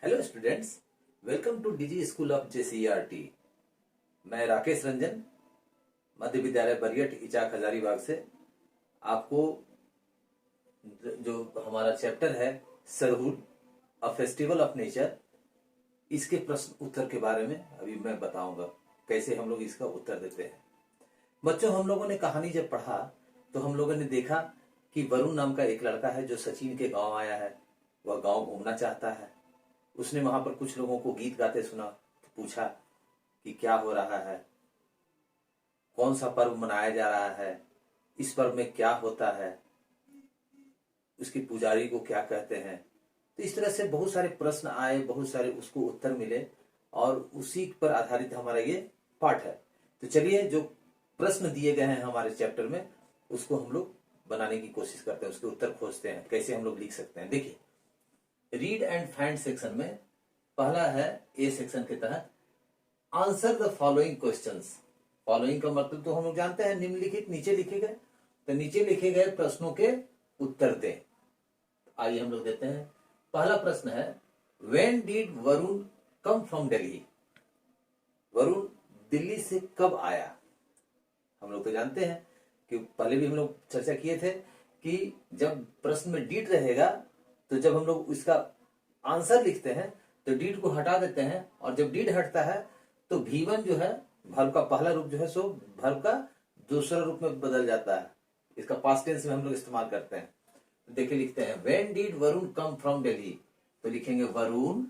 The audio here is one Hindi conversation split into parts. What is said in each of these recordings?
Hello students, welcome to D G school of JCERT. मैं राकेश रंजन, मध्य विद्यालय बरियट, इचाक हजारीबाग से आपको जो हमारा चैप्टर है Sarhul a festival of nature, इसके प्रश्न उत्तर के बारे में अभी मैं बताऊंगा कैसे हम लोग इसका उत्तर देते हैं। बच्चों, हम लोगों ने कहानी जब पढ़ा तो हम लोगों ने देखा कि वरुण नाम का एक लड़का है जो सचिन के गांव आया है। वह गांव घूमना चाहता है। उसने वहां पर कुछ लोगों को गीत गाते सुना तो पूछा कि क्या हो रहा है, कौन सा पर्व मनाया जा रहा है, इस पर्व में क्या होता है, उसके पुजारी को क्या कहते हैं। तो इस तरह से बहुत सारे प्रश्न आए, बहुत सारे उसको उत्तर मिले और उसी पर आधारित हमारा ये पाठ है। तो चलिए, जो प्रश्न दिए गए हैं हमारे चैप्टर में उसको हम लोग बनाने की कोशिश करते हैं, उसके उत्तर खोजते हैं कैसे हम लोग लिख सकते हैं। देखिए, रीड एंड फाइंड सेक्शन में पहला है ए सेक्शन के तहत answer the following questions. Following का मतलब तो हम लोग जानते हैं, निम्नलिखित, नीचे लिखे गए। तो नीचे लिखे गए प्रश्नों के उत्तर दें। आइए हम लोग देते हैं। पहला प्रश्न है, when did Varun come from Delhi? Varun Delhi से कब आया? हम लोग तो जानते हैं कि पहले भी हम लोग चर्चा किए थे कि जब प्रश्न में डिड रहेगा तो जब हम लोग इसका आंसर लिखते हैं तो डिड को हटा देते हैं, और जब डिड हटता है तो V1 जो है वर्ब का पहला रूप जो है सो वर्ब का दूसरा रूप में बदल जाता है। इसका पास्ट टेंस में हम लोग इस्तेमाल करते हैं। तो देखिए, लिखते हैं when did Varun come from Delhi. तो लिखेंगे वरुण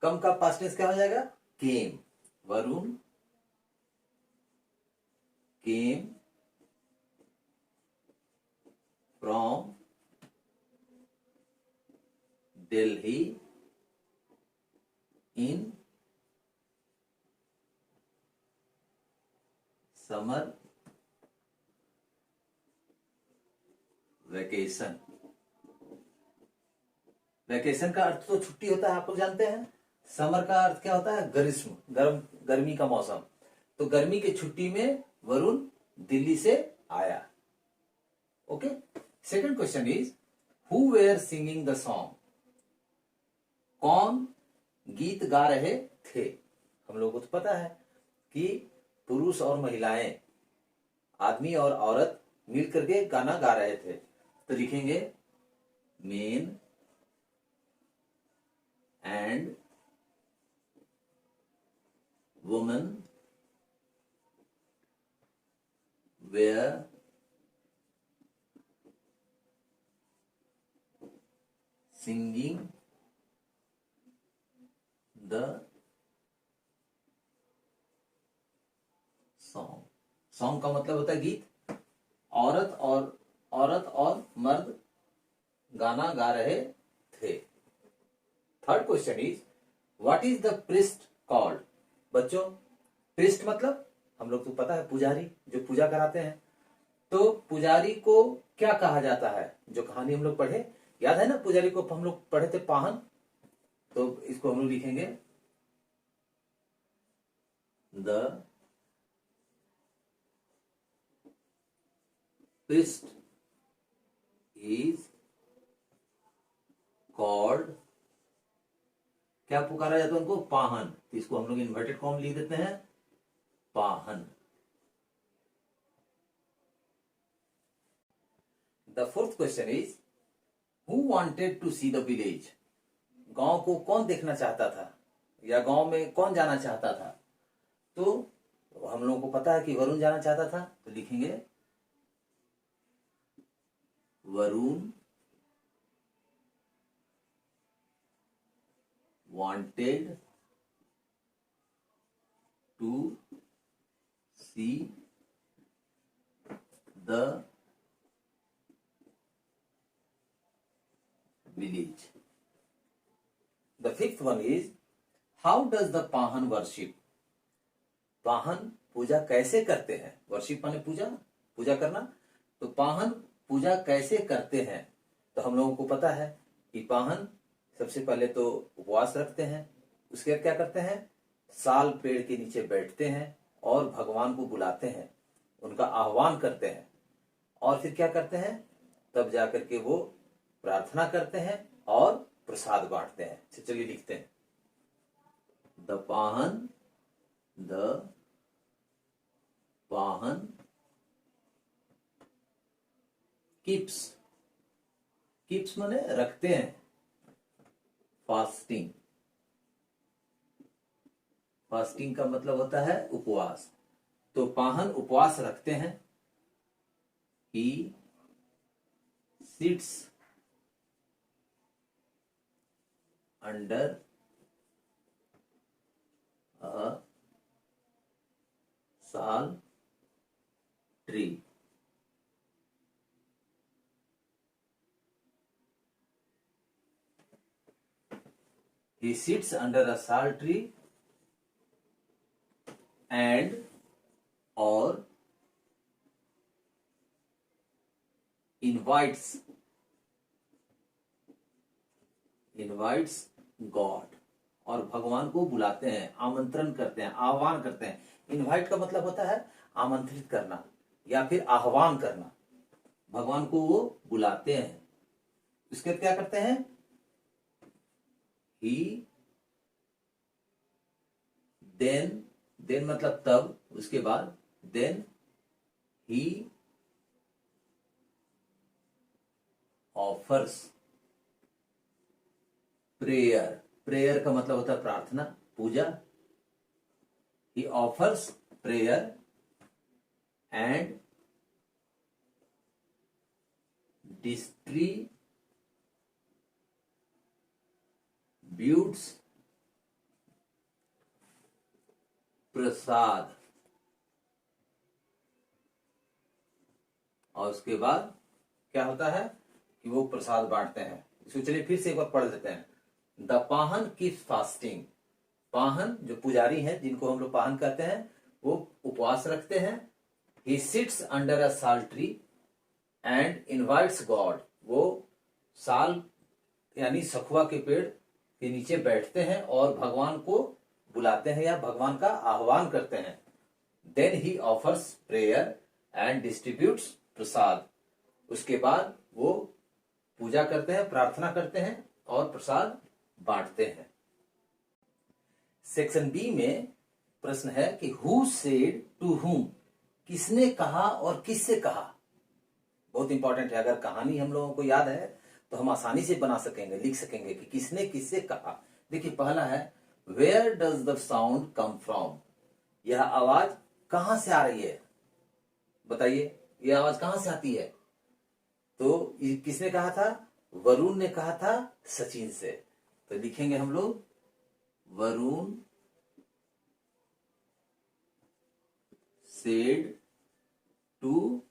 कम का पास्ट टेंस क्या हो जाएगा? Came. Varun came from Delhi in summer vacation. Vacation का अर्थ तो छुट्टी होता है, आप लोग जानते हैं। समर का अर्थ क्या होता है? ग्रीष्म, गर्मी का मौसम। तो गर्मी की छुट्टी में वरुण दिल्ली से आया। Okay. Second question is, who were singing the song? कौन गीत गा रहे थे? हम लोगों को तो पता है कि पुरुष और महिलाएं, आदमी और औरत मिलकर के गाना गा रहे थे। तो लिखेंगे men and woman were singing the song. Song का मतलब होता है गीत। औरत और मर्द गाना गा रहे थे। Third question is, what is the priest called? बच्चों, प्रीस्ट मतलब हम लोग तो पता है पुजारी, जो पूजा कराते हैं। तो पुजारी को क्या कहा जाता है? जो कहानी हम लोग पढ़े, याद है ना, पुजारी को हम लोग पढ़े थे पाहन। तो इसको हम लोग लिखेंगे द priest is called, क्या पुकारा जाता है उनको? पाहन। तो इसको हम लोग इन्वर्टेड कॉम लिख देते हैं, Pahan. The fourth question is, who wanted to see the village? गांव को कौन देखना चाहता था, या गांव में कौन जाना चाहता था? तो हम लोगों को पता है कि वरुण जाना चाहता था। तो लिखेंगे Varun wanted to see the village. The fifth one is, how does the Pahan worship? Pahan पूजा कैसे करते हैं? वर्शिप माने पूजा, पूजा करना। तो पाहन पूजा कैसे करते हैं? तो हम लोगों को पता है कि पाहन सबसे पहले तो उपवास रखते हैं। उसके बाद क्या करते हैं? साल पेड़ के नीचे बैठते हैं और भगवान को बुलाते हैं, उनका आह्वान करते हैं। और फिर क्या करते हैं? तब जाकर के वो प्रार्थना करते हैं और प्रसाद बांटते हैं। चलिए लिखते हैं, द पाहन कीप्स माने रखते हैं, फास्टिंग का मतलब होता है उपवास। तो पाहन उपवास रखते हैं। ही सिट्स अंडर अ साल tree. He sits under a sal tree and or invites God, और भगवान को बुलाते हैं, आमंत्रण करते हैं, आह्वान करते हैं। इनवाइट का मतलब होता है आमंत्रित करना या फिर आह्वान करना। भगवान को वो बुलाते हैं। उसके बाद क्या करते हैं? ही देन मतलब तब, उसके बाद देन ही ऑफर्स प्रेयर का मतलब होता है प्रार्थना, पूजा। ही ऑफर्स प्रेयर एंड डिस्ट्रीब्यूट्स प्रसाद। और उसके बाद क्या होता है कि वो प्रसाद बांटते हैं। इसको चलिए फिर से एक बार पढ़ लेते हैं। The Pahan keeps fasting. Pahan जो पुजारी हैं, जिनको हम लोग पाहन कहते हैं, वो उपवास रखते हैं। ही सिट्स अंडर अ साल ट्री एंड इनवाइट्स गॉड। वो साल यानी सखुआ के पेड़ के नीचे बैठते हैं और भगवान को बुलाते हैं या भगवान का आह्वान करते हैं। Then he offers prayer and distributes prasad. उसके बाद वो पूजा करते हैं, प्रार्थना करते हैं और प्रसाद बांटते हैं। सेक्शन बी में प्रश्न है कि हु सेड टू हुम, किसने कहा और किससे कहा। बहुत इंपॉर्टेंट है। अगर कहानी हम लोगों को याद है तो हम आसानी से बना सकेंगे, लिख सकेंगे कि किसने किससे कहा। देखिए पहला है where does the sound come from. यह आवाज कहां से आ रही है, बताइए यह आवाज कहां से आती है। तो किसने कहा था? वरुण ने कहा था सचिन से। तो लिखेंगे हम लोग वरुण सेड टू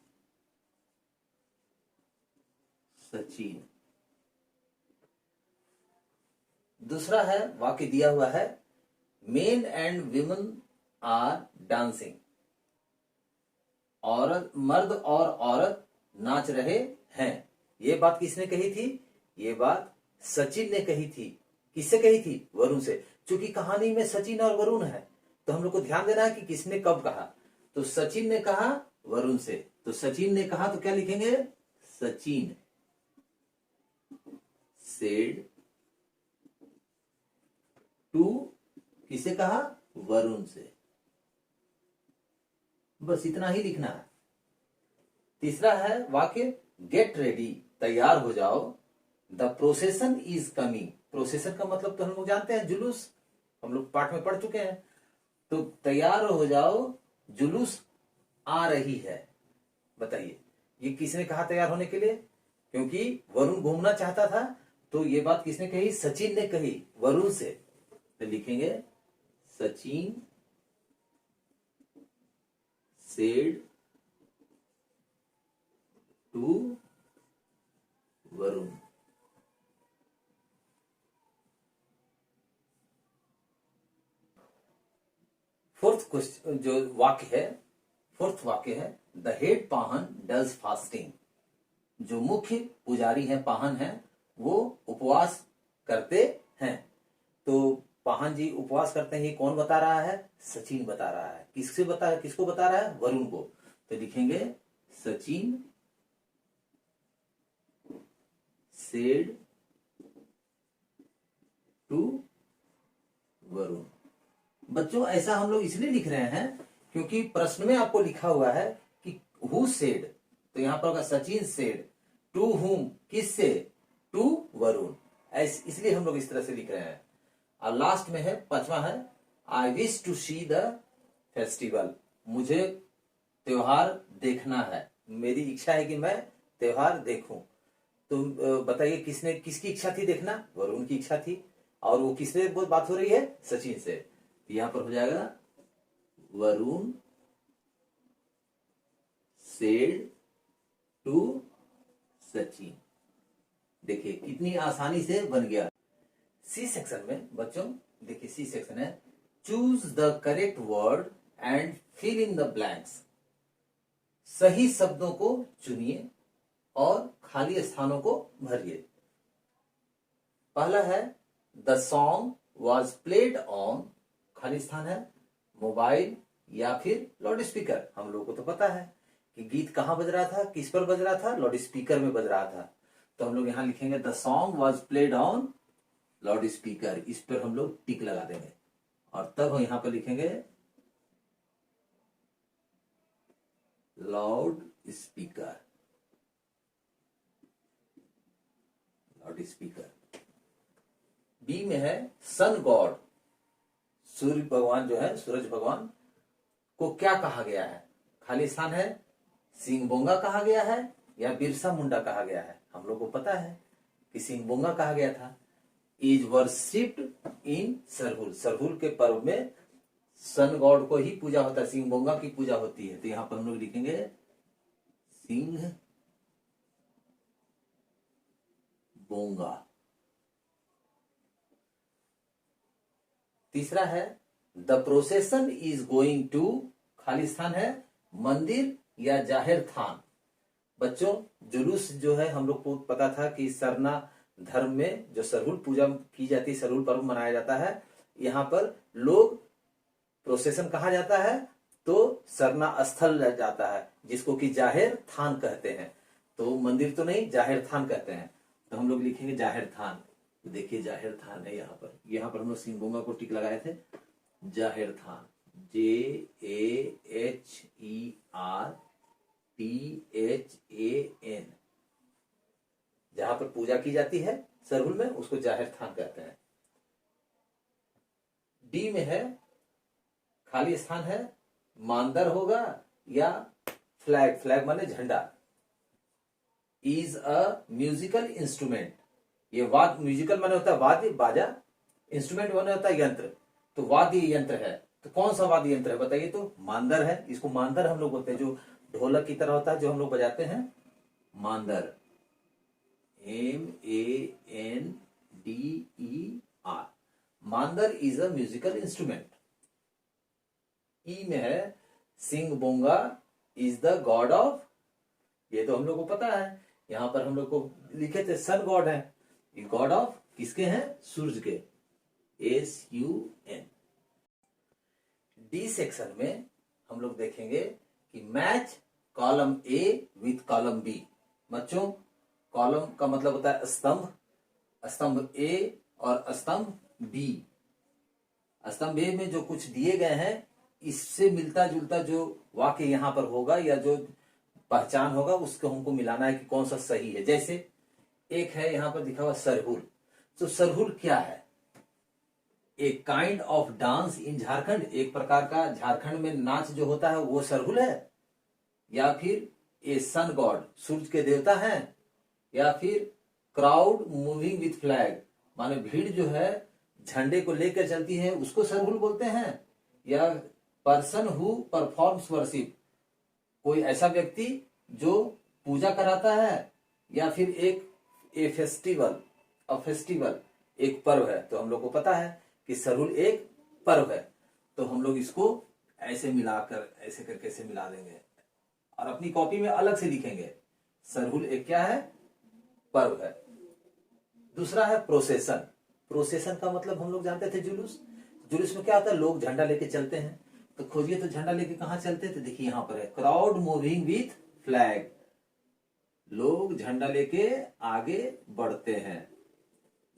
सचिन। दूसरा है, वाक्य दिया हुआ है men and women are dancing. औरत, मर्द और औरत नाच रहे हैं। ये बात किसने कही थी? ये बात सचिन ने कही थी। किससे कही थी? वरुण से। क्योंकि कहानी में सचिन और वरुण है तो हम लोग को ध्यान देना है कि किसने कब कहा। तो सचिन ने कहा वरुण से। तो सचिन ने कहा तो क्या लिखेंगे? सचिन सेड टू, किसे कहा? वरुण से। बस इतना ही लिखना है। तीसरा है वाक्य गेट रेडी, तैयार हो जाओ। The procession is coming. Procession का मतलब तो हम लोग जानते हैं जुलूस, हम लोग पाठ में पढ़ चुके हैं। तो तैयार हो जाओ, जुलूस आ रही है। बताइए ये किसने कहा तैयार होने के लिए? क्योंकि वरुण घूमना चाहता था तो ये बात किसने कही? सचिन ने कही वरुण से। तो लिखेंगे Sachin said to Varun. Fourth question जो वाक्य है, फोर्थ वाक्य है the head Pahan does fasting. जो मुख्य पुजारी हैं, पाहन हैं, वो उपवास करते हैं। तो पाहन जी उपवास करते हैं, ये कौन बता रहा है? सचिन बता रहा है। किसको बता रहा है? वरुण को। तो लिखेंगे सचिन सेड टू वरुण। बच्चों ऐसा हम लोग इसलिए लिख रहे हैं क्योंकि प्रश्न में आपको लिखा हुआ है कि हु सेड, तो यहां पर होगा सचिन सेड टू हुम, किससे, टू वरुण। इसलिए हम लोग इस तरह से लिख रहे हैं। और लास्ट में है पांचवा है I wish to see the festival, मुझे त्योहार देखना है, मेरी इच्छा है कि मैं त्योहार देखूं। तो बताइए किसने, किसकी इच्छा थी देखना, वरुण की इच्छा थी। और वो किससे बहुत बात हो रही है, सचिन से। तो यहां पर हो जाएगा वरुण सेड टू सचिन। देखिए कितनी आसानी से बन गया। सी सेक्शन में बच्चों देखिए, सी सेक्शन है choose the correct word and fill in the blanks. सही शब्दों को चुनिए और खाली स्थानों को भरिए। पहला है the song was played on, खाली स्थान है मोबाइल या फिर लाउड स्पीकर। हम लोगों को तो पता है कि गीत कहां बज रहा था, किस पर बज रहा था, लाउड स्पीकर में बज रहा था। तो हम लोग यहां लिखेंगे the song was played on loud speaker, इस पर हम लोग टिक लगा देंगे। और तब हम यहां पर लिखेंगे loud speaker, loud speaker. B में है सन गॉड, सूर्य भगवान जो है, सूरज भगवान को क्या कहा गया है, खाली स्थान है सिंगबोंगा कहा गया है या बिरसा मुंडा कहा गया है। हम लोग को पता है कि सिंगबोंगा कहा गया था। Is worshipped in Sarhul, Sarhul के पर्व में सन गॉड को ही पूजा होता है, सिंगबोंगा की पूजा होती है। तो यहां पर हम लोग लिखेंगे सिंह बोंगा। तीसरा है the procession is going to, खाली स्थान है मंदिर या जाहिर थान। बच्चों जुलूस जो है हम लोग को पता था कि सरना धर्म में जो सरहुल पूजा की जाती है, सरहुल पर्व मनाया जाता है, यहाँ पर लोग प्रोसेशन कहा जाता है तो सरना स्थल जाता है जिसको कि जाहिर थान कहते हैं। तो मंदिर तो नहीं, जाहिर थान कहते हैं। तो हम लोग लिखेंगे जाहिर थान। तो देखिए जाहिर थान है यहाँ पर, यहाँ पर हम लोग सिंगबोंगा को टिक लगाए थे। जाहिर थान JAHERTHAN, जहां पर पूजा की जाती है सरहुल में उसको जाहिर थान कहते हैं। डी में है खाली स्थान है मानदर होगा या फ्लैग, फ्लैग माने झंडा। इज अ म्यूजिकल इंस्ट्रूमेंट, ये वाद्य, म्यूजिकल माने होता है वाद्य बाजा, इंस्ट्रूमेंट माने होता है यंत्र। तो वाद्य यंत्र है, तो कौन सा वाद्य यंत्र है बताइए। तो मानदर है, इसको मानदर हम लोग बोलते हैं, जो ढोलक की तरह होता है जो हम लोग बजाते हैं, Mandar, MANDER। Mandar is a musical instrument. ई में है Singbonga is the god of, ये तो हम लोग को पता है, यहां पर हम लोग को लिखे थे सन गॉड है, ये गॉड ऑफ किसके हैं, सूरज के, SUN। डी सेक्शन में हम लोग देखेंगे कि match column A with column B। बच्चों कॉलम का मतलब होता है स्तंभ, स्तंभ A और स्तंभ B। स्तंभ A में जो कुछ दिए गए हैं इससे मिलता जुलता जो वाक्य यहां पर होगा या जो पहचान होगा उसको हमको मिलाना है कि कौन सा सही है। जैसे एक है यहां पर दिखा हुआ सरहुल, तो सरहुल क्या है, एक काइंड ऑफ डांस इन झारखंड, एक प्रकार का झारखंड में नाच जो होता है वो सरहुल है, या फिर ए सन गॉड सूरज के देवता हैं, या फिर क्राउड मूविंग विथ फ्लैग माने भीड़ जो है झंडे को लेकर चलती है उसको सरहुल बोलते हैं, या पर्सन हु परफॉर्म्स वर्शिप, कोई ऐसा व्यक्ति जो पूजा कराता है, या फिर एक फेस्टिवल एक पर्व है। तो हम लोग को पता है कि सरहुल एक पर्व है, तो हम लोग इसको ऐसे मिलाकर ऐसे करके ऐसे मिला देंगे और अपनी कॉपी में अलग से लिखेंगे सरहुल एक क्या है, पर्व है। दूसरा है प्रोसेशन। प्रोसेशन का मतलब हम लोग जानते थे जुलूस, जुलूस में क्या होता है, लोग झंडा लेके चलते हैं। तो खोजिए तो झंडा लेके कहां चलते थे, देखिए यहां पर है क्राउड मूविंग विथ फ्लैग, लोग झंडा लेके आगे बढ़ते हैं।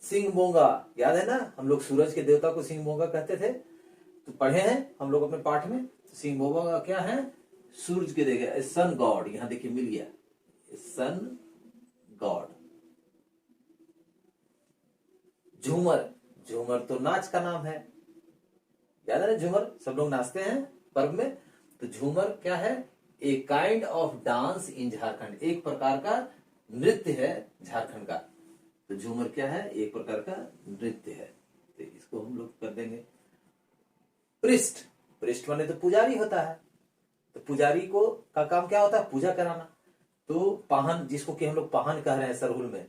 सिंहमोंगा, याद है ना, हम लोग सूरज के देवता को सिंहमोंगा कहते थे, तो पढ़े हैं हम लोग अपने पाठ में। तो सिंहमोंगा क्या है? सूरज के देखे, सन गॉड। यहां देखिए मिल गया, सन गॉड। झूमर, झूमर तो नाच का नाम है, याद है ना, झूमर सब लोग नाचते हैं पर्व में। तो झूमर क्या है? ए काइंड ऑफ डांस इन झारखंड, एक प्रकार का नृत्य है झारखंड का। तो झूमर क्या है? एक प्रकार का नृत्य है। तो इसको हम लोग कर देंगे। पृष्ठ, पृष्ठ माने तो पुजारी होता है। तो पुजारी को का काम क्या होता है? पूजा कराना। तो पाहन, जिसको कि हम लोग पाहन कह रहे हैं सरहुल में,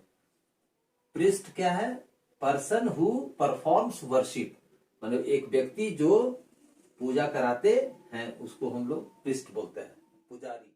पृष्ठ क्या है? पर्सन हु परफॉर्म्स वर्शिप, मतलब एक व्यक्ति जो पूजा कराते हैं उसको हम लोग पृष्ठ बोलते हैं, पुजारी।